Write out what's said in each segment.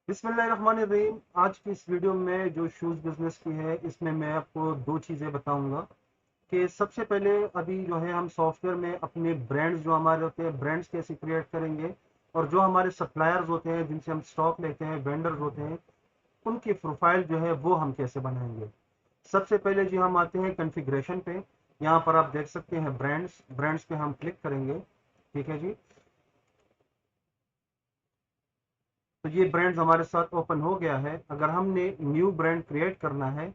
बिस्मिल्लाहिर्रहमानिर्रहीम। आज की इस वीडियो में जो शूज़ बिजनेस की है, इसमें मैं आपको दो चीज़ें बताऊंगा कि सबसे पहले अभी जो है हम सॉफ्टवेयर में अपने ब्रांड्स जो हमारे होते हैं ब्रांड्स कैसे क्रिएट करेंगे, और जो हमारे सप्लायर्स होते हैं जिनसे हम स्टॉक लेते हैं, वेंडर्स होते हैं, उनकी प्रोफाइल जो है वो हम कैसे बनाएंगे। सबसे पहले जी हम आते हैं कॉन्फ़िगरेशन पे। यहाँ पर आप देख सकते हैं ब्रांड्स ब्रांड्स पे हम क्लिक करेंगे। ठीक है जी। तो ये ब्रांड हमारे साथ ओपन हो गया है। अगर हमने न्यू ब्रांड क्रिएट करना है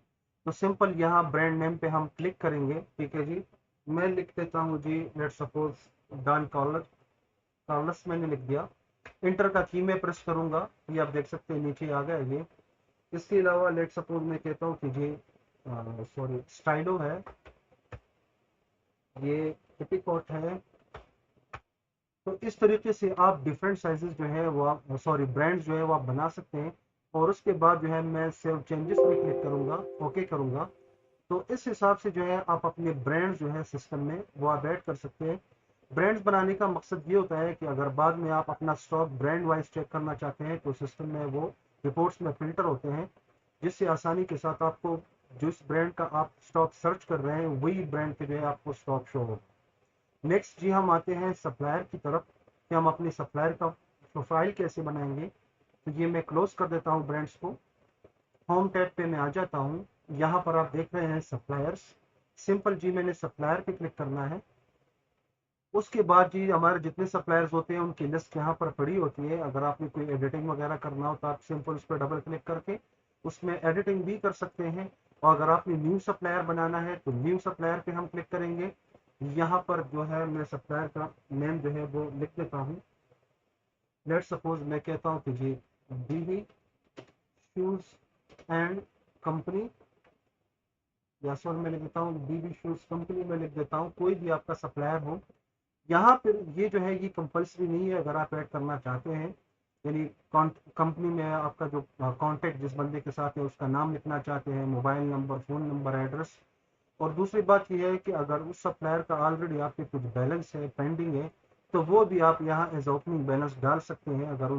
तो सिंपल यहाँ ब्रांड नेम पे हम क्लिक करेंगे। ठीक है जी। मैं लिख देता हूँ जी, let suppose don caller. Callers मैंने लिख दिया। इंटर का की मैं प्रेस करूंगा, ये आप देख सकते हैं नीचे आ गया ये। इसके अलावा लेट सपोज मैं कहता हूँ कि जी सॉरी स्टाइलो है, ये एपिकॉट है। तो इस तरीके से आप डिफरेंट साइजेस जो है वो आप सॉरी ब्रांड्स जो है वो आप बना सकते हैं। और उसके बाद जो है मैं सेव चेंजेस में क्लिक करूंगा, ओके करूंगा। तो इस हिसाब से जो है आप अपने ब्रांड्स जो है सिस्टम में वो आप ऐड कर सकते हैं। ब्रांड्स बनाने का मकसद ये होता है कि अगर बाद में आप अपना स्टॉक ब्रांड वाइज चेक करना चाहते हैं तो सिस्टम में वो रिपोर्ट्स में फिल्टर होते हैं, जिससे आसानी के साथ आपको जिस ब्रांड का आप स्टॉक सर्च कर रहे हैं वही ब्रांड के जो है आपको स्टॉक शो हो। नेक्स्ट जी हम आते हैं सप्लायर की तरफ कि हम अपने सप्लायर का प्रोफाइल कैसे बनाएंगे। तो ये मैं क्लोज कर देता हूँ ब्रांड्स को। होम टैब पे मैं आ जाता हूँ। यहाँ पर आप देख रहे हैं सप्लायर्स। सिंपल जी मैंने सप्लायर पे क्लिक करना है। उसके बाद जी हमारे जितने सप्लायर्स होते हैं उनकी लिस्ट यहाँ पर पड़ी होती है। अगर आपने कोई एडिटिंग वगैरह करना हो तो आप सिंपल उस पर डबल क्लिक करके उसमें एडिटिंग भी कर सकते हैं। और अगर आपने न्यू सप्लायर बनाना है तो न्यू सप्लायर पे हम क्लिक करेंगे। यहाँ पर जो है मैं सप्लायर का नेम जो है वो लिख देता हूँ। लेट सपोज मैं कहता हूँ कि जी डीवी शूज एंड कंपनी, या सॉरी मैं लिख देता हूँ डीवी शूज कंपनी में लिख देता हूँ, कोई भी आपका सप्लायर हो। यहाँ पर ये जो है ये कंपलसरी नहीं है अगर आप ऐड करना चाहते हैं। यानी कंपनी में आपका जो कांटेक्ट जिस बंदे के साथ है उसका नाम लिखना चाहते हैं, mobile number, phone number, address. और दूसरी बात यह है कि अगर उस सप्लायर का ऑलरेडी आपके कुछ बैलेंस है, पेंडिंग है, तो वो भी आप यहाँ एज ओपनिंग बैलेंस डाल सकते हैं। अगर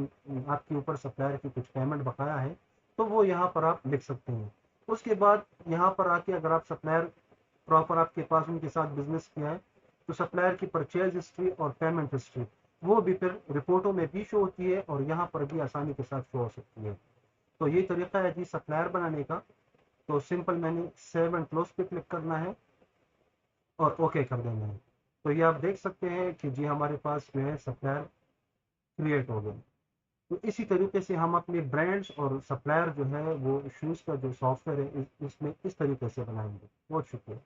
आपके ऊपर सप्लायर की कुछ पेमेंट बकाया है तो वो यहाँ पर आप लिख सकते हैं। उसके बाद यहाँ पर आके अगर आप सप्लायर प्रॉपर आपके पास उनके साथ बिजनेस किया है तो सप्लायर की परचेज हिस्ट्री और पेमेंट हिस्ट्री वो भी फिर रिपोर्टों में भी शो होती है और यहाँ पर भी आसानी के साथ शो हो सकती है। तो ये तरीका है जी सप्लायर बनाने का। तो सिंपल मैंने सेव एंड क्लोज पे क्लिक करना है और ओके कर देना है। तो ये आप देख सकते हैं कि जी हमारे पास जो है सप्लायर क्रिएट हो गए। तो इसी तरीके से हम अपने ब्रांड्स और सप्लायर जो है वो शूज़ का जो सॉफ्टवेयर है इसमें इस तरीके से बनाएंगे। बहुत शुक्रिया।